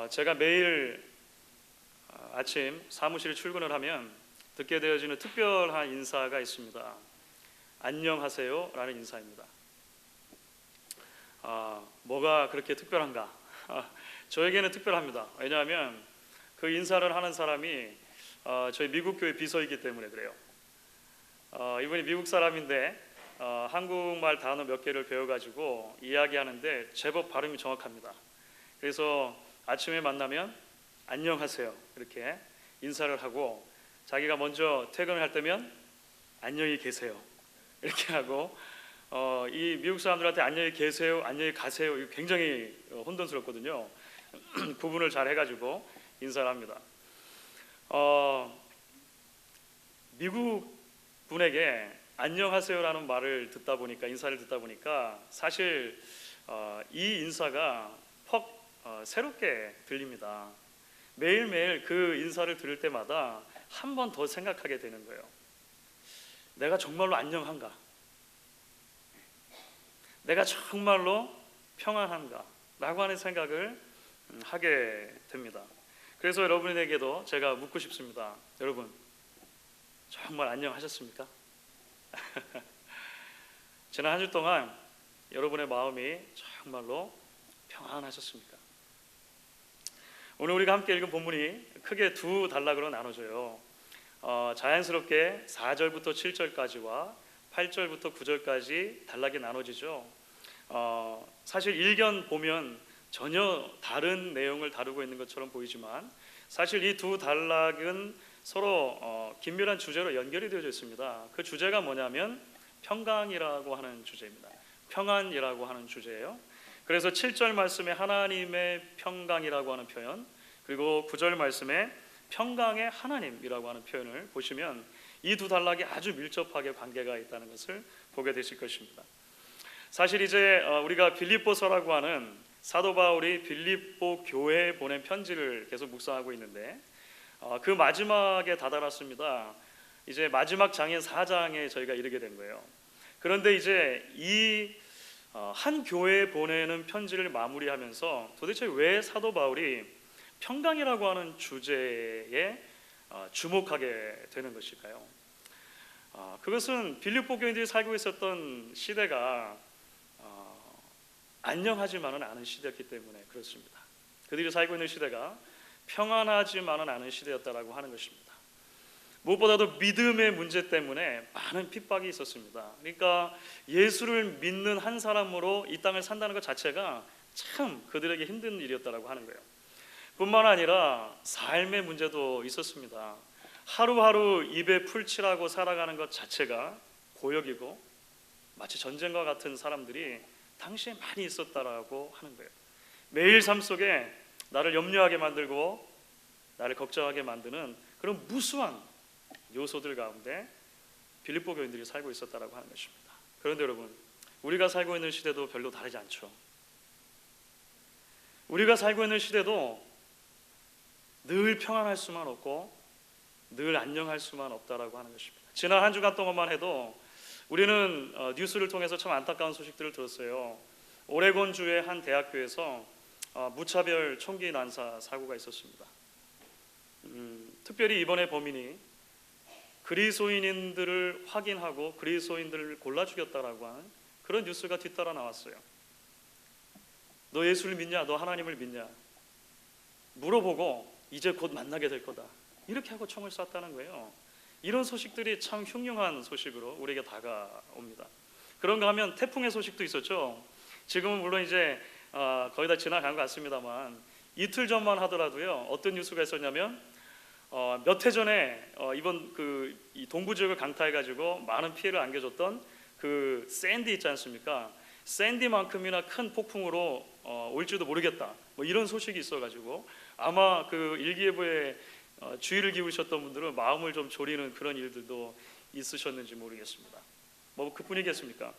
제가 매일 아침 사무실에 출근을 하면 듣게 되어지는 특별한 인사가 있습니다. 안녕하세요 라는 인사입니다. 뭐가 그렇게 특별한가? 저에게는 특별합니다. 왜냐하면 그 인사를 하는 사람이 저희 미국 교회 비서이기 때문에 그래요. 이분이 미국 사람인데 한국말 단어 몇 개를 배워가지고 이야기하는데 제법 발음이 정확합니다. 그래서 아침에 만나면 안녕하세요 이렇게 인사를 하고, 자기가 먼저 퇴근을 할 때면 안녕히 계세요 이렇게 하고, 이 미국 사람들한테 안녕히 계세요, 안녕히 가세요 이거 굉장히 혼돈스럽거든요. 구분을 잘 해가지고 인사를 합니다. 미국 분에게 안녕하세요라는 말을 듣다 보니까, 인사를 듣다 보니까 사실 이 인사가 퍽 새롭게 들립니다. 매일매일 그 인사를 들을 때마다 한 번 더 생각하게 되는 거예요. 내가 정말로 안녕한가? 내가 정말로 평안한가? 라고 하는 생각을 하게 됩니다. 그래서 여러분에게도 제가 묻고 싶습니다. 여러분 정말 안녕하셨습니까? 지난 한 주 동안 여러분의 마음이 정말로 평안하셨습니까? 오늘 우리가 함께 읽은 본문이 크게 두 단락으로 나눠져요. 자연스럽게 4절부터 7절까지와 8절부터 9절까지 단락이 나눠지죠. 사실 일견 보면 전혀 다른 내용을 다루고 있는 것처럼 보이지만 사실 이 두 단락은 서로 긴밀한 주제로 연결이 되어져 있습니다. 그 주제가 뭐냐면 평강이라고 하는 주제입니다. 평안이라고 하는 주제예요. 그래서 7절 말씀에 하나님의 평강이라고 하는 표현, 그리고 9절 말씀에 평강의 하나님이라고 하는 표현을 보시면 이 두 단락이 아주 밀접하게 관계가 있다는 것을 보게 되실 것입니다. 사실 이제 우리가 빌립보서라고 하는 사도 바울이 빌립보 교회에 보낸 편지를 계속 묵상하고 있는데 그 마지막에 다다랐습니다. 이제 마지막 장인 4장에 저희가 이르게 된 거예요. 그런데 이제 이 한 교회에 보내는 편지를 마무리하면서 도대체 왜 사도 바울이 평강이라고 하는 주제에 주목하게 되는 것일까요? 그것은 빌립보 교인들이 살고 있었던 시대가 안녕하지만은 않은 시대였기 때문에 그렇습니다. 그들이 살고 있는 시대가 평안하지만은 않은 시대였다라고 하는 것입니다. 무엇보다도 믿음의 문제 때문에 많은 핍박이 있었습니다. 그러니까 예수를 믿는 한 사람으로 이 땅을 산다는 것 자체가 참 그들에게 힘든 일이었다라고 하는 거예요. 뿐만 아니라 삶의 문제도 있었습니다. 하루하루 입에 풀칠하고 살아가는 것 자체가 고역이고 마치 전쟁과 같은 사람들이 당시에 많이 있었다라고 하는 거예요. 매일 삶 속에 나를 염려하게 만들고 나를 걱정하게 만드는 그런 무수한 요소들 가운데 빌립보 교인들이 살고 있었다라고 하는 것입니다. 그런데 여러분, 우리가 살고 있는 시대도 별로 다르지 않죠. 우리가 살고 있는 시대도 늘 평안할 수만 없고 늘 안녕할 수만 없다라고 하는 것입니다. 지난 한 주간 동안만 해도 우리는 뉴스를 통해서 참 안타까운 소식들을 들었어요. 오레곤주의 한 대학교에서 무차별 총기 난사 사고가 있었습니다. 특별히 이번에 범인이 그리스도인들을 확인하고 그리스도인들을 골라 죽였다라고 하는 그런 뉴스가 뒤따라 나왔어요. 너 예수를 믿냐? 너 하나님을 믿냐? 물어보고 이제 곧 만나게 될 거다 이렇게 하고 총을 쐈다는 거예요. 이런 소식들이 참 흉흉한 소식으로 우리에게 다가옵니다. 그런가 하면 태풍의 소식도 있었죠. 지금은 물론 이제 거의 다 지나간 것 같습니다만 이틀 전만 하더라도요, 어떤 뉴스가 있었냐면 몇 해 전에 이번 이 동부 지역을 강타해가지고 많은 피해를 안겨줬던 그 샌디 있지 않습니까? 샌디만큼이나 큰 폭풍으로 올지도 모르겠다 뭐 이런 소식이 있어가지고 아마 그 일기예보에 주의를 기울이셨던 분들은 마음을 좀 졸이는 그런 일들도 있으셨는지 모르겠습니다. 뭐 그뿐이겠습니까?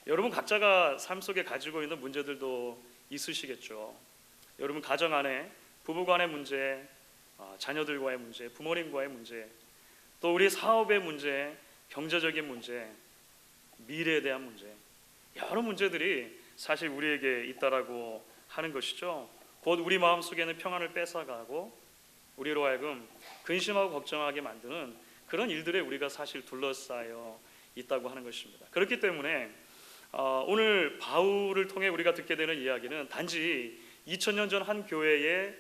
여러분 각자가 삶 속에 가지고 있는 문제들도 있으시겠죠. 여러분 가정 안에 부부 간의 문제, 자녀들과의 문제, 부모님과의 문제, 또 우리 사업의 문제, 경제적인 문제, 미래에 대한 문제, 여러 문제들이 사실 우리에게 있다라고 하는 것이죠. 곧 우리 마음속에는 평안을 뺏어가고 우리로 하여금 근심하고 걱정하게 만드는 그런 일들에 우리가 사실 둘러싸여 있다고 하는 것입니다. 그렇기 때문에 오늘 바울을 통해 우리가 듣게 되는 이야기는 단지 2000년 전 한 교회의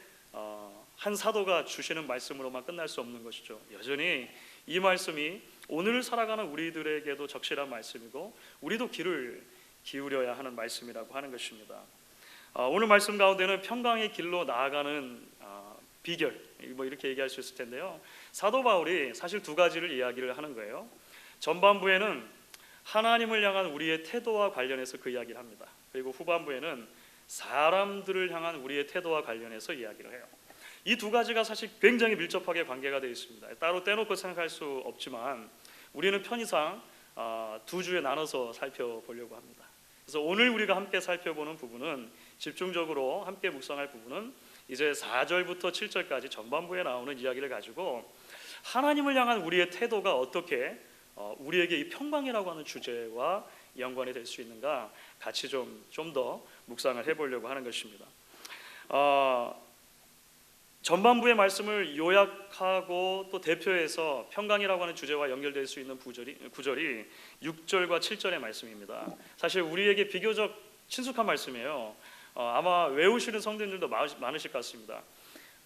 한 사도가 주시는 말씀으로만 끝날 수 없는 것이죠. 여전히 이 말씀이 오늘 살아가는 우리들에게도 적실한 말씀이고 우리도 귀를 기울여야 하는 말씀이라고 하는 것입니다. 오늘 말씀 가운데는 평강의 길로 나아가는 비결, 이렇게 얘기할 수 있을 텐데요. 사도 바울이 사실 두 가지를 이야기를 하는 거예요. 전반부에는 하나님을 향한 우리의 태도와 관련해서 그 이야기를 합니다. 그리고 후반부에는 사람들을 향한 우리의 태도와 관련해서 이야기를 해요. 이 두 가지가 사실 굉장히 밀접하게 관계가 되어 있습니다. 따로 떼놓고 생각할 수 없지만 우리는 편의상 두 주에 나눠서 살펴보려고 합니다. 그래서 오늘 우리가 함께 살펴보는 부분은 집중적으로 함께 묵상할 부분은 이제 4절부터 7절까지 전반부에 나오는 이야기를 가지고 하나님을 향한 우리의 태도가 어떻게 우리에게 이 평강이라고 하는 주제와 연관이 될 수 있는가 같이 좀 더 묵상을 해보려고 하는 것입니다. 전반부의 말씀을 요약하고 또 대표해서 평강이라고 하는 주제와 연결될 수 있는 구절이 6절과 7절의 말씀입니다. 사실 우리에게 비교적 친숙한 말씀이에요. 아마 외우시는 성도님들도 많으실 것 같습니다.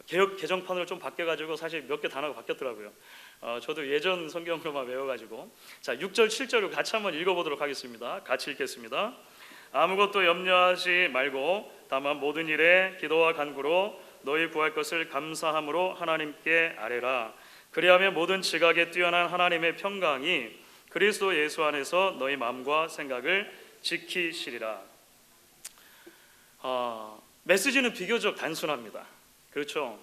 개역 개정판으로 좀 바뀌어가지고 사실 몇 개 단어가 바뀌었더라고요. 저도 예전 성경으로만 외워가지고 자 6절 7절을 같이 한번 읽어보도록 하겠습니다. 같이 읽겠습니다. 아무것도 염려하지 말고 다만 모든 일에 기도와 간구로 너희 구할 것을 감사함으로 하나님께 아뢰라. 그리하면 모든 지각에 뛰어난 하나님의 평강이 그리스도 예수 안에서 너희 마음과 생각을 지키시리라. 메시지는 비교적 단순합니다. 그렇죠?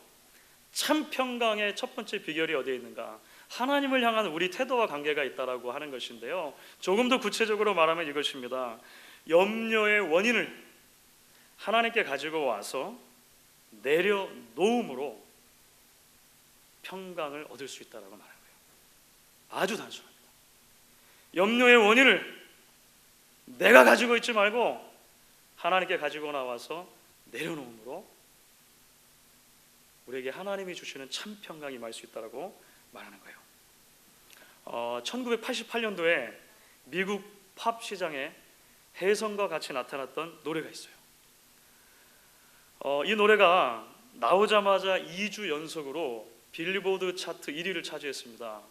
참 평강의 첫 번째 비결이 어디에 있는가? 하나님을 향한 우리 태도와 관계가 있다라고 하는 것인데요. 조금 더 구체적으로 말하면 이것입니다. 염려의 원인을 하나님께 가지고 와서 내려놓음으로 평강을 얻을 수 있다라고 말하는 거예요. 아주 단순합니다. 염려의 원인을 내가 가지고 있지 말고 하나님께 가지고 나와서 내려놓음으로 우리에게 하나님이 주시는 참 평강이 임할 수 있다라고 말하는 거예요. 1988년도에 미국 팝 시장에 혜성과 같이 나타났던 노래가 있어요. 이 노래가 나오자마자 2주 연속으로 빌보드 차트 1위를 차지했습니다.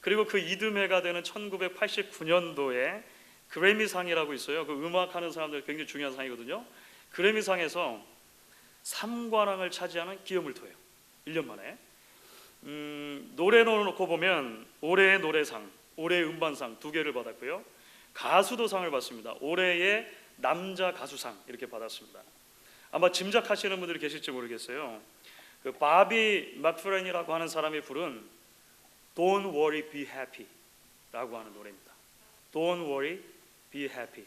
그리고 그 이듬해가 되는 1989년도에 그래미상이라고 있어요. 그 음악하는 사람들 굉장히 중요한 상이거든요. 그래미상에서 3관왕을 차지하는 기염을토예요. 1년 만에. 노래로 놓고 보면 올해의 노래상, 올해의 음반상 2개를 받았고요. 가수도 상을 받습니다. 올해의 남자 가수상 이렇게 받았습니다. 아마 짐작하시는 분들이 계실지 모르겠어요. 그 바비 맥프렌이라고 하는 사람이 부른 Don't Worry Be Happy라고 하는 노래입니다. Don't Worry Be Happy.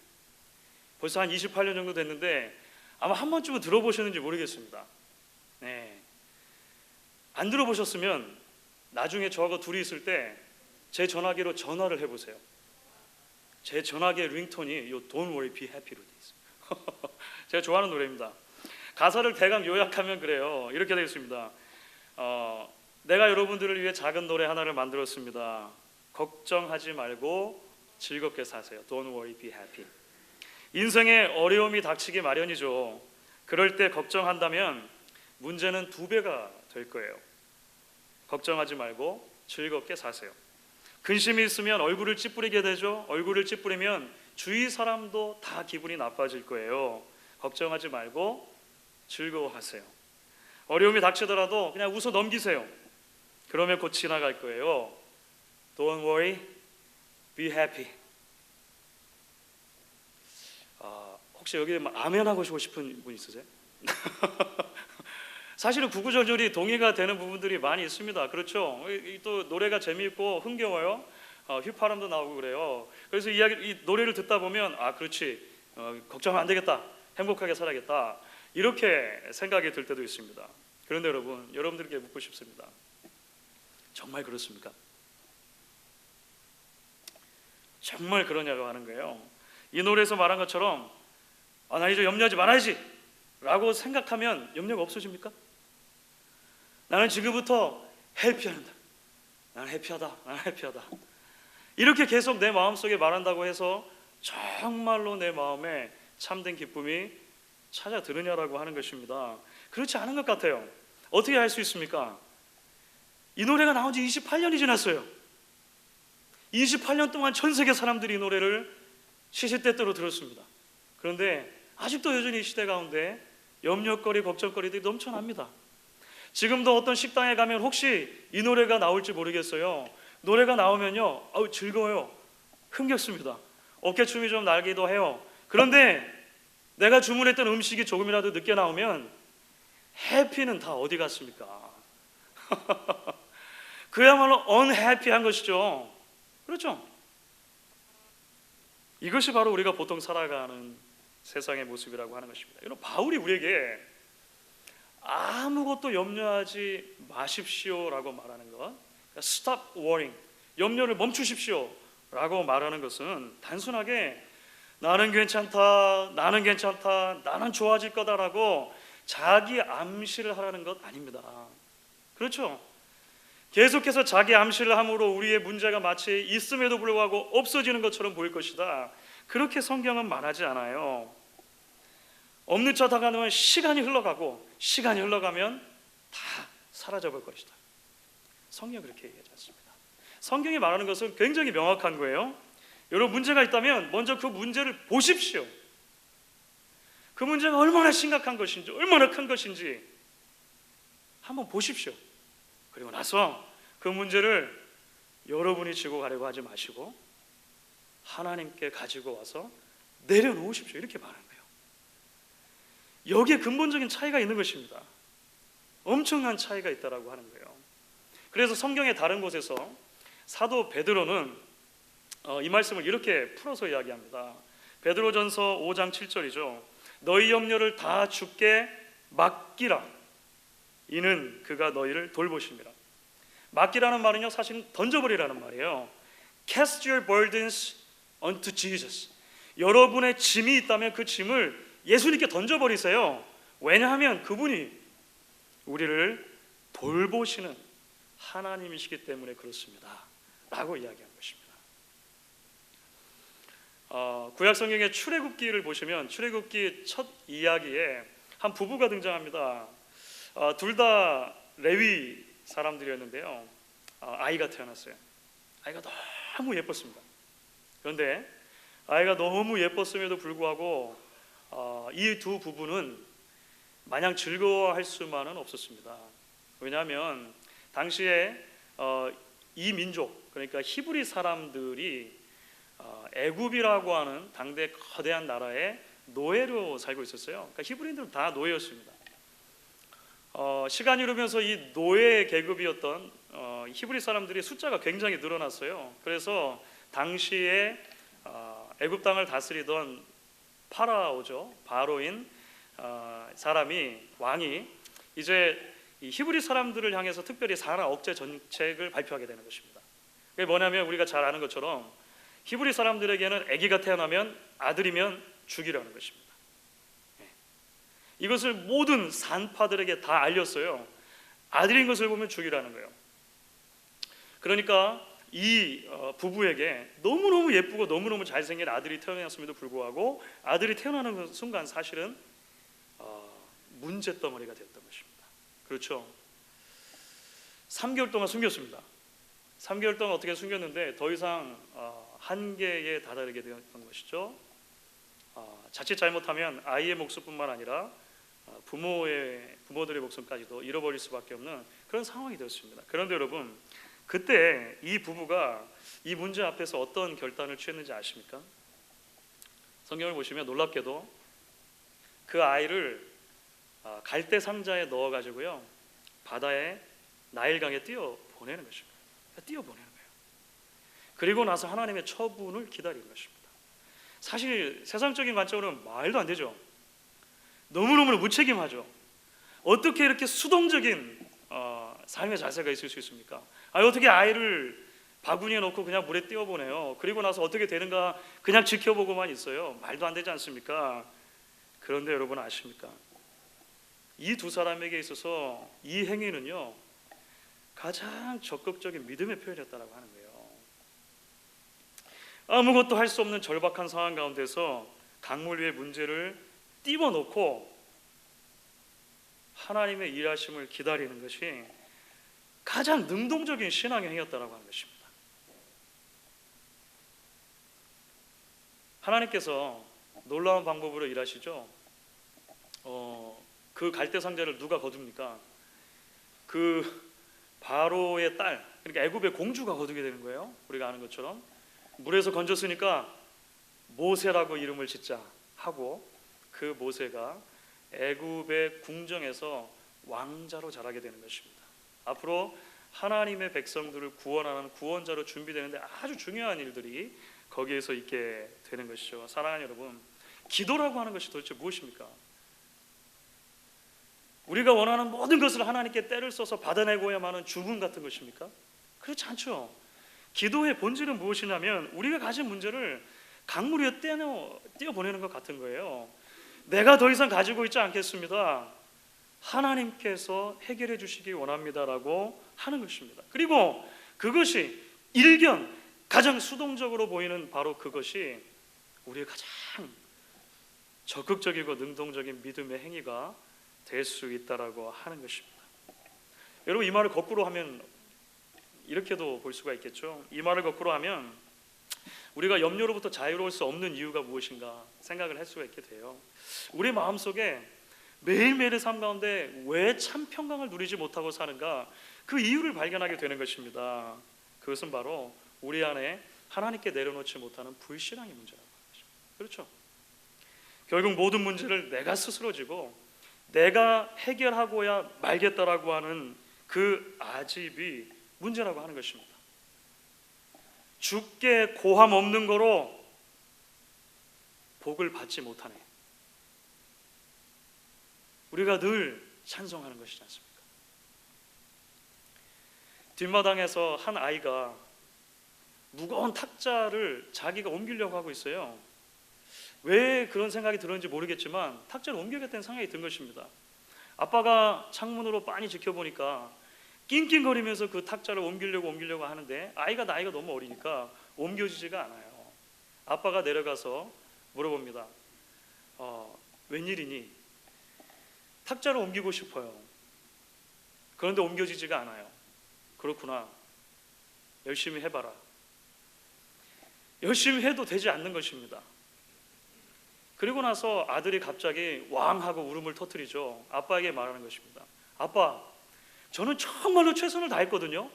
벌써 한 28년 정도 됐는데 아마 한 번쯤은 들어보셨는지 모르겠습니다. 네. 안 들어보셨으면 나중에 저하고 둘이 있을 때 제 전화기로 전화를 해보세요. 제 전화기의 링톤이 이 Don't Worry Be Happy로 돼 있어요. 제가 좋아하는 노래입니다. 가사를 대강 요약하면 그래요. 이렇게 되어 있습니다. 내가 여러분들을 위해 작은 노래 하나를 만들었습니다. 걱정하지 말고 즐겁게 사세요. Don't worry, be happy. 인생에 어려움이 닥치기 마련이죠. 그럴 때 걱정한다면 문제는 2배가 될 거예요. 걱정하지 말고 즐겁게 사세요. 근심이 있으면 얼굴을 찌푸리게 되죠. 얼굴을 찌푸리면 주위 사람도 다 기분이 나빠질 거예요. 걱정하지 말고 즐거워하세요. 어려움이 닥치더라도 그냥 웃어 넘기세요. 그러면 곧 지나갈 거예요. Don't worry, be happy. 혹시 여기 아멘 하고 싶은 분 있으세요? 사실은 구구절절이 동의가 되는 부분들이 많이 있습니다. 그렇죠? 또 노래가 재미있고 흥겨워요. 휘파람도 나오고 그래요. 그래서 이 노래를 듣다 보면 그렇지, 걱정하면 안 되겠다, 행복하게 살아야겠다, 이렇게 생각이 들 때도 있습니다. 그런데 여러분들께 묻고 싶습니다. 정말 그렇습니까? 정말 그러냐고 하는 거예요. 이 노래에서 말한 것처럼 나 이제 염려하지 말아야지, 라고 생각하면 염려가 없어집니까? 나는 지금부터 해피한다. 나는 해피하다. 나는 해피하다. 이렇게 계속 내 마음속에 말한다고 해서 정말로 내 마음에 참된 기쁨이 찾아드느냐라고 하는 것입니다. 그렇지 않은 것 같아요. 어떻게 할 수 있습니까? 이 노래가 나온 지 28년이 지났어요. 28년 동안 전 세계 사람들이 이 노래를 시시때때로 들었습니다. 그런데 아직도 여전히 이 시대 가운데 염려거리, 걱정거리들이 넘쳐납니다. 지금도 어떤 식당에 가면 혹시 이 노래가 나올지 모르겠어요. 노래가 나오면요, 즐거워요. 흥겹습니다. 어깨춤이 좀 나기도 해요. 그런데 내가 주문했던 음식이 조금이라도 늦게 나오면 해피는 다 어디 갔습니까? 그야말로 unhappy한 것이죠. 그렇죠? 이것이 바로 우리가 보통 살아가는 세상의 모습이라고 하는 것입니다. 여러분, 바울이 우리에게 아무것도 염려하지 마십시오라고 말하는 것, 그러니까 stop worrying, 염려를 멈추십시오라고 말하는 것은 단순하게 나는 괜찮다, 나는 괜찮다, 나는 좋아질 거다라고 자기 암시를 하라는 것 아닙니다. 그렇죠? 계속해서 자기 암시를 함으로 우리의 문제가 마치 있음에도 불구하고 없어지는 것처럼 보일 것이다. 그렇게 성경은 말하지 않아요. 없는 척 하면 시간이 흘러가고 시간이 흘러가면 다 사라져볼 것이다. 성경은 그렇게 얘기하지 않습니다. 성경이 말하는 것은 굉장히 명확한 거예요. 여러분, 문제가 있다면 먼저 그 문제를 보십시오. 그 문제가 얼마나 심각한 것인지, 얼마나 큰 것인지 한번 보십시오. 그리고 나서 그 문제를 여러분이 지고 가려고 하지 마시고 하나님께 가지고 와서 내려놓으십시오. 이렇게 말하는 거예요. 여기에 근본적인 차이가 있는 것입니다. 엄청난 차이가 있다라고 하는 거예요. 그래서 성경의 다른 곳에서 사도 베드로는 이 말씀을 이렇게 풀어서 이야기합니다. 베드로전서 5장 7절이죠. 너희 염려를 다 주께 맡기라. 이는 그가 너희를 돌보심이라. 맡기라는 말은요, 사실 던져버리라는 말이에요. Cast your burdens unto Jesus. 여러분의 짐이 있다면 그 짐을 예수님께 던져버리세요. 왜냐하면 그분이 우리를 돌보시는 하나님이시기 때문에 그렇습니다 라고 이야기한 것입니다. 구약성경의 출애굽기를 보시면 출애굽기 첫 이야기에 한 부부가 등장합니다. 둘 다 레위 사람들이었는데요. 아이가 태어났어요. 아이가 너무 예뻤습니다. 그런데 아이가 너무 예뻤음에도 불구하고 이 두 부부는 마냥 즐거워할 수만은 없었습니다. 왜냐하면 당시에 이 민족, 그러니까 히브리 사람들이 애굽이라고 하는 당대 거대한 나라의 노예로 살고 있었어요. 그러니까 히브리인들은 다 노예였습니다. 시간이 흐르면서 이 노예 계급이었던 히브리 사람들이 숫자가 굉장히 늘어났어요. 그래서 당시에 애굽 땅을 다스리던 파라오죠, 바로인 사람이, 왕이 이제 이 히브리 사람들을 향해서 특별히 사나 억제 정책을 발표하게 되는 것입니다. 그게 뭐냐면 우리가 잘 아는 것처럼 히브리 사람들에게는 아기가 태어나면 아들이면 죽이라는 것입니다. 이것을 모든 산파들에게 다 알렸어요. 아들인 것을 보면 죽이라는 거예요. 그러니까 이 부부에게 너무너무 예쁘고 너무너무 잘생긴 아들이 태어났음에도 불구하고 아들이 태어나는 순간 사실은 문제덩어리가 됐던 것입니다. 그렇죠? 3개월 동안 숨겼습니다. 3개월 동안 어떻게 숨겼는데 더 이상 한계에 다다르게 되었던 것이죠. 자칫 잘못하면 아이의 목숨뿐만 아니라 부모들의 목숨까지도 잃어버릴 수밖에 없는 그런 상황이 되었습니다. 그런데 여러분, 그때 이 부부가 이 문제 앞에서 어떤 결단을 취했는지 아십니까? 성경을 보시면 놀랍게도 그 아이를 갈대 상자에 넣어가지고요, 바다에 나일강에 띄워 보내는 것입니다. 띄워 보내는 거예요. 그리고 나서 하나님의 처분을 기다리는 것입니다. 사실 세상적인 관점으로는 말도 안 되죠. 너무너무 무책임하죠. 어떻게 이렇게 수동적인 삶의 자세가 있을 수 있습니까? 어떻게 아이를 바구니에 넣고 그냥 물에 띄워보내요. 그리고 나서 어떻게 되는가 그냥 지켜보고만 있어요. 말도 안 되지 않습니까? 그런데 여러분 아십니까? 이 두 사람에게 있어서 이 행위는요 가장 적극적인 믿음의 표현이었다라고 하는 거예요. 아무것도 할 수 없는 절박한 상황 가운데서 강물 위에 문제를 띄워놓고 하나님의 일하심을 기다리는 것이 가장 능동적인 신앙의 행위였다라고 하는 것입니다. 하나님께서 놀라운 방법으로 일하시죠. 그 갈대 상자를 누가 거둡니까? 그 바로의 딸, 그러니까 애굽의 공주가 거두게 되는 거예요. 우리가 아는 것처럼 물에서 건졌으니까 모세라고 이름을 짓자 하고 그 모세가 애굽의 궁정에서 왕자로 자라게 되는 것입니다. 앞으로 하나님의 백성들을 구원하는 구원자로 준비되는데 아주 중요한 일들이 거기에서 있게 되는 것이죠. 사랑하는 여러분, 기도라고 하는 것이 도대체 무엇입니까? 우리가 원하는 모든 것을 하나님께 때를 써서 받아내고야만 하는 죽음 같은 것입니까? 그렇지 않죠. 기도의 본질은 무엇이냐면 우리가 가진 문제를 강물 위에 띄어보내는 것 같은 거예요. 내가 더 이상 가지고 있지 않겠습니다. 하나님께서 해결해 주시기 원합니다라고 하는 것입니다. 그리고 그것이 일견 가장 수동적으로 보이는 바로 그것이 우리의 가장 적극적이고 능동적인 믿음의 행위가 될 수 있다라고 하는 것입니다. 여러분, 이 말을 거꾸로 하면 이렇게도 볼 수가 있겠죠. 이 말을 거꾸로 하면 우리가 염려로부터 자유로울 수 없는 이유가 무엇인가 생각을 할 수가 있게 돼요. 우리 마음속에 매일매일의 삶 가운데 왜 참 평강을 누리지 못하고 사는가, 그 이유를 발견하게 되는 것입니다. 그것은 바로 우리 안에 하나님께 내려놓지 못하는 불신앙의 문제라고 하는 것입니다. 그렇죠. 결국 모든 문제를 내가 스스로 지고 내가 해결하고야 말겠다라고 하는 그 아집이 문제라고 하는 것입니다. 주께 고함 없는 거로 복을 받지 못하네. 우리가 늘 찬송하는 것이지 않습니까? 뒷마당에서 한 아이가 무거운 탁자를 자기가 옮기려고 하고 있어요. 왜 그런 생각이 들었는지 모르겠지만 탁자를 옮겨야겠다는 생각이 든 것입니다. 아빠가 창문으로 빤히 지켜보니까 낑낑거리면서 그 탁자를 옮기려고 하는데 아이가 나이가 너무 어리니까 옮겨지지가 않아요. 아빠가 내려가서 물어봅니다. 웬일이니? 탁자를 옮기고 싶어요. 그런데 옮겨지지가 않아요. 그렇구나. 열심히 해봐라. 열심히 해도 되지 않는 것입니다. 그리고 나서 아들이 갑자기 왕 하고 울음을 터뜨리죠. 아빠에게 말하는 것입니다. 아빠, 저는 정말로 최선을 다했거든요.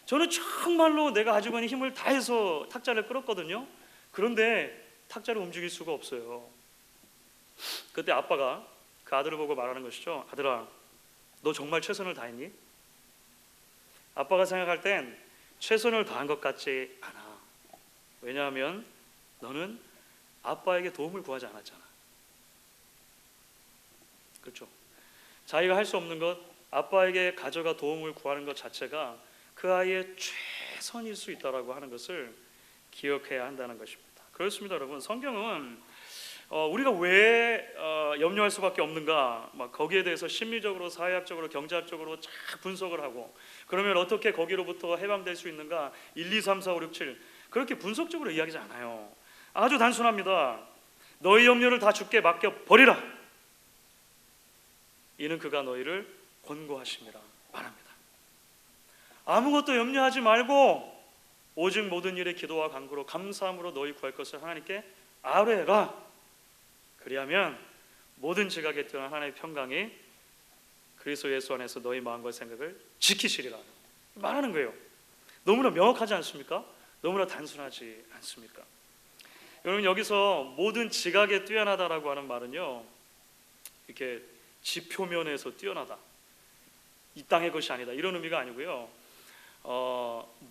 저는 정말로 내가 가지고 있는 힘을 다해서 탁자를 끌었거든요. 그런데 탁자를 움직일 수가 없어요. 그때 아빠가 그 아들을 보고 말하는 것이죠. 아들아, 너 정말 최선을 다했니? 아빠가 생각할 땐 최선을 다한 것 같지 않아. 왜냐하면 너는 아빠에게 도움을 구하지 않았잖아. 그렇죠? 자기가 할 수 없는 것, 아빠에게 가져가 도움을 구하는 것 자체가 그 아이의 최선일 수 있다라고 하는 것을 기억해야 한다는 것입니다. 그렇습니다, 여러분. 성경은 우리가 왜 염려할 수밖에 없는가, 막 거기에 대해서 심리적으로, 사회학적으로, 경제학적으로 쫙 분석을 하고, 그러면 어떻게 거기로부터 해방될 수 있는가, 1, 2, 3, 4, 5, 6, 7 그렇게 분석적으로 이야기하지 않아요. 아주 단순합니다. 너희 염려를 다 주께 맡겨 버리라. 이는 그가 너희를 권고하심이라 말합니다. 아무것도 염려하지 말고 오직 모든 일에 기도와 간구로 감사함으로 너희 구할 것을 하나님께 아뢰라. 그리하면 모든 지각에 뛰어난 하나님의 평강이 그리스도 예수 안에서 너희 마음과 생각을 지키시리라 말하는 거예요. 너무나 명확하지 않습니까? 너무나 단순하지 않습니까? 여러분, 여기서 모든 지각에 뛰어나다라고 하는 말은요, 이렇게 지표면에서 뛰어나다, 이 땅의 것이 아니다, 이런 의미가 아니고요,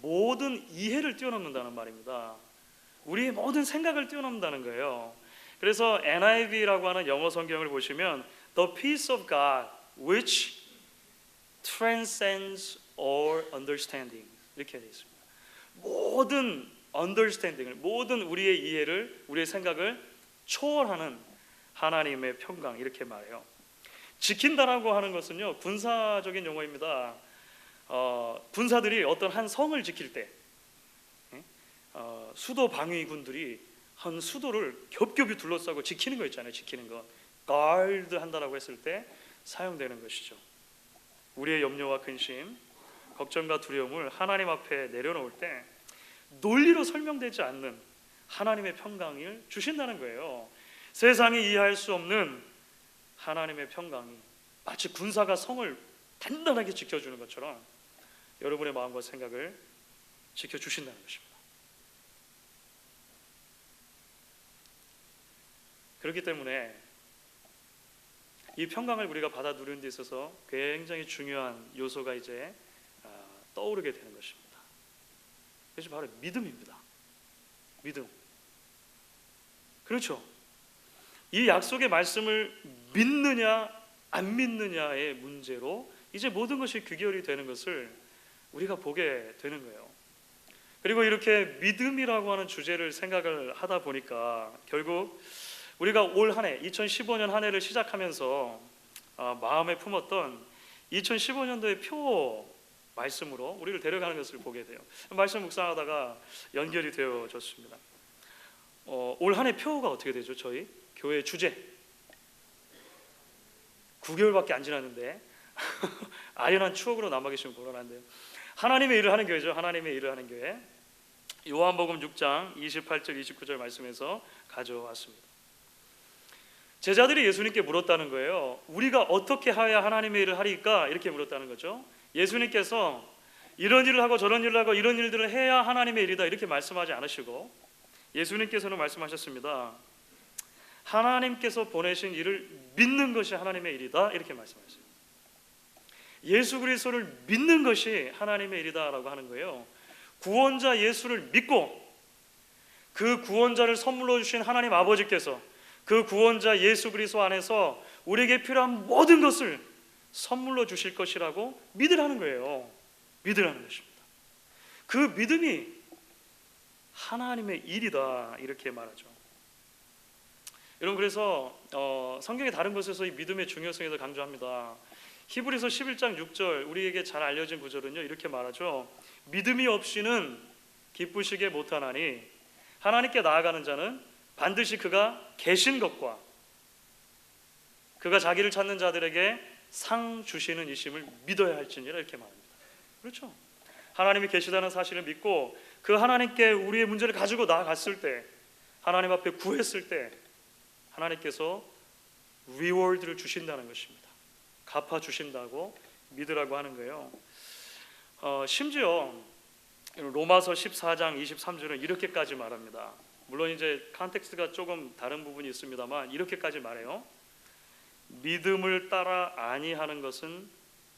모든 이해를 뛰어넘는다는 말입니다. 우리의 모든 생각을 뛰어넘는다는 거예요. 그래서 NIV라고 하는 영어 성경을 보시면 The peace of God which transcends all understanding 이렇게 되어 있습니다. 모든 understanding을, 모든 우리의 이해를, 우리의 생각을 초월하는 하나님의 평강, 이렇게 말해요. 지킨다라고 하는 것은요, 군사적인 용어입니다. 군사들이 어떤 한 성을 지킬 때, 수도 방위군들이 한 수도를 겹겹이 둘러싸고 지키는 거 있잖아요. 지키는 거, 가드 한다라고 했을 때 사용되는 것이죠. 우리의 염려와 근심, 걱정과 두려움을 하나님 앞에 내려놓을 때 논리로 설명되지 않는 하나님의 평강을 주신다는 거예요. 세상이 이해할 수 없는 하나님의 평강이 마치 군사가 성을 단단하게 지켜주는 것처럼 여러분의 마음과 생각을 지켜주신다는 것입니다. 그렇기 때문에 이 평강을 우리가 받아 누리는 데 있어서 굉장히 중요한 요소가 이제 떠오르게 되는 것입니다. 그것이 바로 믿음입니다. 믿음. 그렇죠. 이 약속의 말씀을 믿느냐 안 믿느냐의 문제로 이제 모든 것이 귀결이 되는 것을 우리가 보게 되는 거예요. 그리고 이렇게 믿음이라고 하는 주제를 생각을 하다 보니까 결국 우리가 올 한 해 2015년 한 해를 시작하면서 마음에 품었던 2015년도의 표 말씀으로 우리를 데려가는 것을 보게 돼요. 말씀 묵상하다가 연결이 되어졌습니다. 올 한 해 표가 어떻게 되죠? 저희 교회 주제 9개월밖에 안 지났는데 아련한 추억으로 남아 계시면 곤란한데요. 하나님의 일을 하는 교회죠. 하나님의 일을 하는 교회. 요한복음 6장 28절 29절 말씀에서 가져왔습니다. 제자들이 예수님께 물었다는 거예요. 우리가 어떻게 해야 하나님의 일을 하리까? 이렇게 물었다는 거죠. 예수님께서 이런 일을 하고 저런 일을 하고 이런 일들을 해야 하나님의 일이다 이렇게 말씀하지 않으시고 예수님께서는 말씀하셨습니다. 하나님께서 보내신 일을 믿는 것이 하나님의 일이다 이렇게 말씀하셨어요. 예수 그리스도를 믿는 것이 하나님의 일이다라고 하는 거예요. 구원자 예수를 믿고 그 구원자를 선물로 주신 하나님 아버지께서 그 구원자 예수 그리스도 안에서 우리에게 필요한 모든 것을 선물로 주실 것이라고 믿으라는 거예요. 믿으라는 것입니다. 그 믿음이 하나님의 일이다 이렇게 말하죠. 여러분 그래서 성경의 다른 곳에서 이 믿음의 중요성에 대해서 강조합니다. 히브리서 11장 6절 우리에게 잘 알려진 구절은요 이렇게 말하죠. 믿음이 없이는 기쁘시게 못하나니 하나님께 나아가는 자는 반드시 그가 계신 것과 그가 자기를 찾는 자들에게 상 주시는 이심을 믿어야 할지니라 이렇게 말합니다. 그렇죠. 하나님이 계시다는 사실을 믿고 그 하나님께 우리의 문제를 가지고 나아갔을 때 하나님 앞에 구했을 때 하나님께서 리워드를 주신다는 것입니다. 갚아주신다고 믿으라고 하는 거예요. 심지어 로마서 14장 23절은 이렇게까지 말합니다. 물론 이제 컨텍스트가 조금 다른 부분이 있습니다만 이렇게까지 말해요. 믿음을 따라 아니하는 것은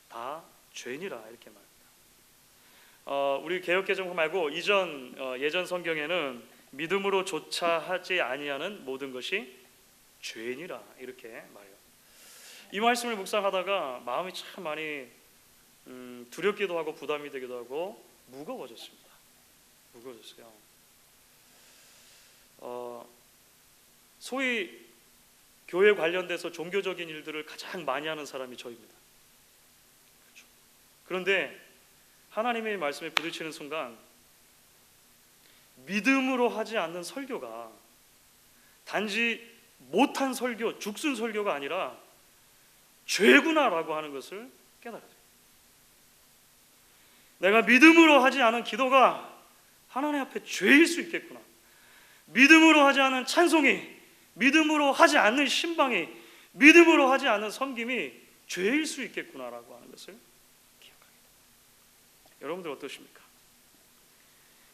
다 죄니라 이렇게 말합니다. 우리 개역개정 말고 예전 성경에는 믿음으로 조차 하지 아니하는 모든 것이 죄니라 이렇게 말해요. 이 말씀을 묵상하다가 마음이 참 많이 두렵기도 하고 부담이 되기도 하고 무거워졌습니다. 무거워졌어요. 소위 교회 관련돼서 종교적인 일들을 가장 많이 하는 사람이 저입니다. 그렇죠. 그런데 하나님의 말씀에 부딪히는 순간 믿음으로 하지 않는 설교가 단지 못한 설교, 죽순 설교가 아니라 죄구나라고 하는 것을 깨달아요. 내가 믿음으로 하지 않은 기도가 하나님 앞에 죄일 수 있겠구나. 믿음으로 하지 않은 찬송이, 믿음으로 하지 않는 신방이, 믿음으로 하지 않는 섬김이 죄일 수 있겠구나라고 하는 것을 기억하게 됩니다. 여러분들 어떠십니까?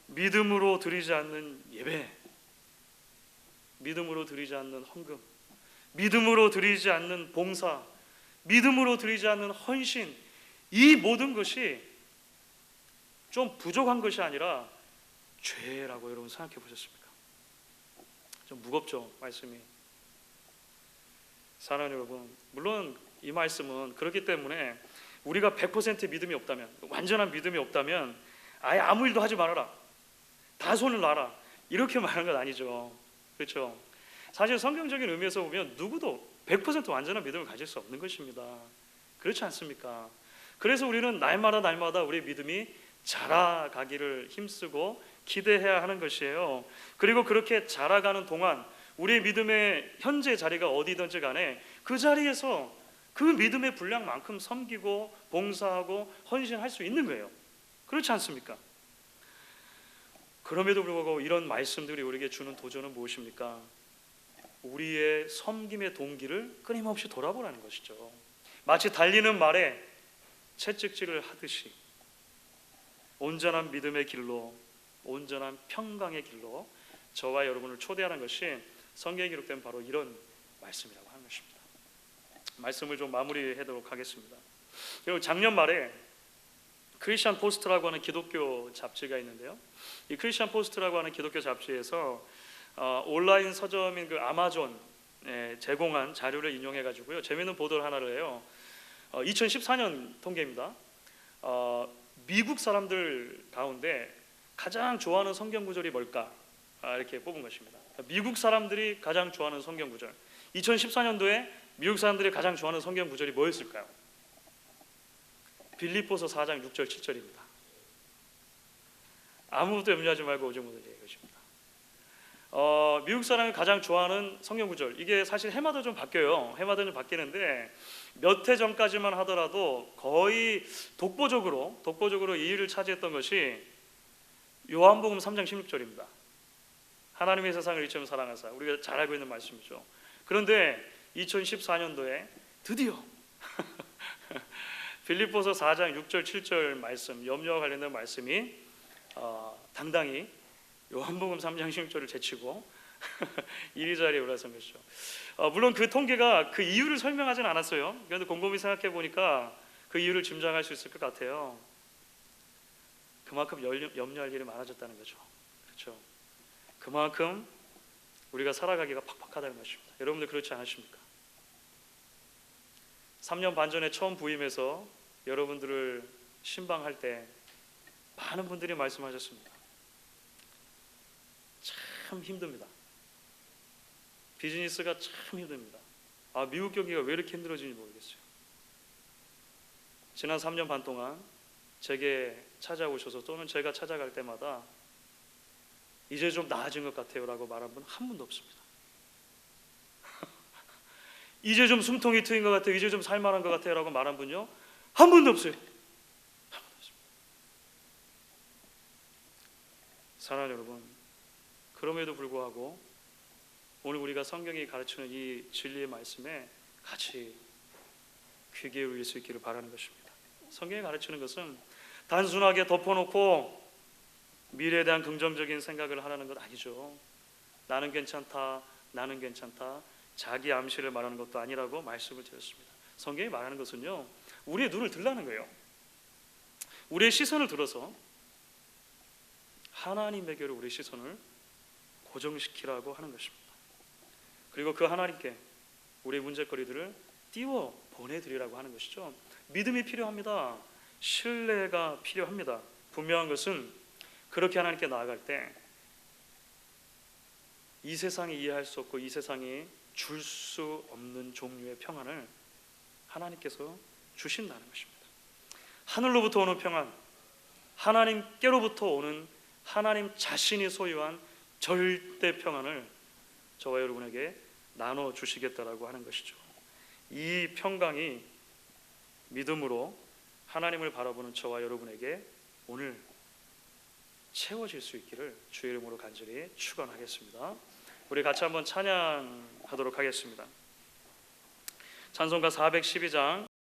믿음으로 드리지 않는 예배, 믿음으로 드리지 않는 헌금, 믿음으로 드리지 않는 봉사, 믿음으로 드리지 않는 헌신, 이 모든 것이 좀 부족한 것이 아니라 죄라고 여러분 생각해 보셨습니까? 좀 무겁죠, 말씀이. 사랑하는 여러분, 물론 이 말씀은 그렇기 때문에 우리가 100% 믿음이 없다면, 완전한 믿음이 없다면 아예 아무 일도 하지 말아라, 다 손을 놔라, 이렇게 말하는 건 아니죠. 그렇죠? 사실 성경적인 의미에서 보면 누구도 100% 완전한 믿음을 가질 수 없는 것입니다. 그렇지 않습니까? 그래서 우리는 날마다 우리의 믿음이 자라가기를 힘쓰고 기대해야 하는 것이에요. 그리고 그렇게 자라가는 동안 우리의 믿음의 현재 자리가 어디든지 간에 그 자리에서 그 믿음의 분량만큼 섬기고 봉사하고 헌신할 수 있는 거예요. 그렇지 않습니까? 그럼에도 불구하고 이런 말씀들이 우리에게 주는 도전은 무엇입니까? 우리의 섬김의 동기를 끊임없이 돌아보라는 것이죠. 마치 달리는 말에 채찍질을 하듯이 온전한 믿음의 길로, 온전한 평강의 길로 저와 여러분을 초대하는 것이 성경에 기록된 바로 이런 말씀이라고 하는 것입니다. 말씀을 좀 마무리하도록 하겠습니다. 그리고 작년 말에 크리스천 포스트라고 하는 기독교 잡지가 있는데요. 이 크리스천 포스트라고 하는 기독교 잡지에서 온라인 서점인 그 아마존에 제공한 자료를 인용해 가지고요, 재미있는 보도를 하나를 해요. 2014년 통계입니다. 미국 사람들 가운데 가장 좋아하는 성경 구절이 뭘까? 이렇게 뽑은 것입니다. 미국 사람들이 가장 좋아하는 성경 구절. 2014년도에 미국 사람들이 가장 좋아하는 성경 구절이 뭐였을까요? 빌립보서 4장 6절 7절입니다. 아무것도 염려하지 말고 오직 모든 일에 것입니다. 미국 사람이 가장 좋아하는 성경 구절, 이게 사실 해마다 좀 바뀌어요. 해마다 좀 바뀌는데 몇 해 전까지만 하더라도 거의 독보적으로 2위를 차지했던 것이 요한복음 3장 16절입니다. 하나님의 세상을 이처럼 사랑하사, 우리가 잘 알고 있는 말씀이죠. 그런데 2014년도에 드디어 빌립보서 4장 6절 7절 말씀, 염려와 관련된 말씀이 당당히 요한복음 3장 16절을 제치고 1위 자리에 올라선 것이죠. 물론 그 통계가 그 이유를 설명하지는 않았어요. 그런데 곰곰이 생각해 보니까 그 이유를 짐작할 수 있을 것 같아요. 그만큼 염려할 일이 많아졌다는 거죠. 그렇죠? 그만큼 우리가 살아가기가 팍팍하다는 것입니다. 여러분들 그렇지 않으십니까? 3년 반 전에 처음 부임해서 여러분들을 신방할 때 많은 분들이 말씀하셨습니다. 참 힘듭니다. 비즈니스가 참 힘듭니다. 미국 경기가 왜 이렇게 힘들어지는지 모르겠어요. 지난 3년 반 동안 제게 찾아오셔서 또는 제가 찾아갈 때마다 이제 좀 나아진 것 같아요 라고 말한 분 한 분도 없습니다. 이제 좀 숨통이 트인 것 같아요, 이제 좀 살만한 것 같아요 라고 말한 분요 한 분도 없어요. 한 분도 없습니다. 사랑하는 여러분, 그럼에도 불구하고 오늘 우리가 성경이 가르치는 이 진리의 말씀에 같이 귀 기울일 수 있기를 바라는 것입니다. 성경이 가르치는 것은 단순하게 덮어놓고 미래에 대한 긍정적인 생각을 하라는 것 아니죠. 나는 괜찮다, 나는 괜찮다, 자기 암시를 말하는 것도 아니라고 말씀을 드렸습니다. 성경이 말하는 것은요, 우리의 눈을 들라는 거예요. 우리의 시선을 들어서 하나님에게로 우리의 시선을 고정시키라고 하는 것입니다. 그리고 그 하나님께 우리의 문제거리들을 띄워 보내드리라고 하는 것이죠. 믿음이 필요합니다. 신뢰가 필요합니다. 분명한 것은 그렇게 하나님께 나아갈 때 이 세상이 이해할 수 없고 이 세상이 줄 수 없는 종류의 평안을 하나님께서 주신다는 것입니다. 하늘로부터 오는 평안, 하나님께로부터 오는 하나님 자신이 소유한 절대 평안을 저와 여러분에게 나눠 주시겠다라고 하는 것이죠. 이 평강이 믿음으로 하나님을 바라보는 저와 여러분에게 오늘 채워질 수 있기를 주의 이름으로 간절히 축원하겠습니다. 우리 같이 한번 찬양하도록 하겠습니다. 찬송가 412장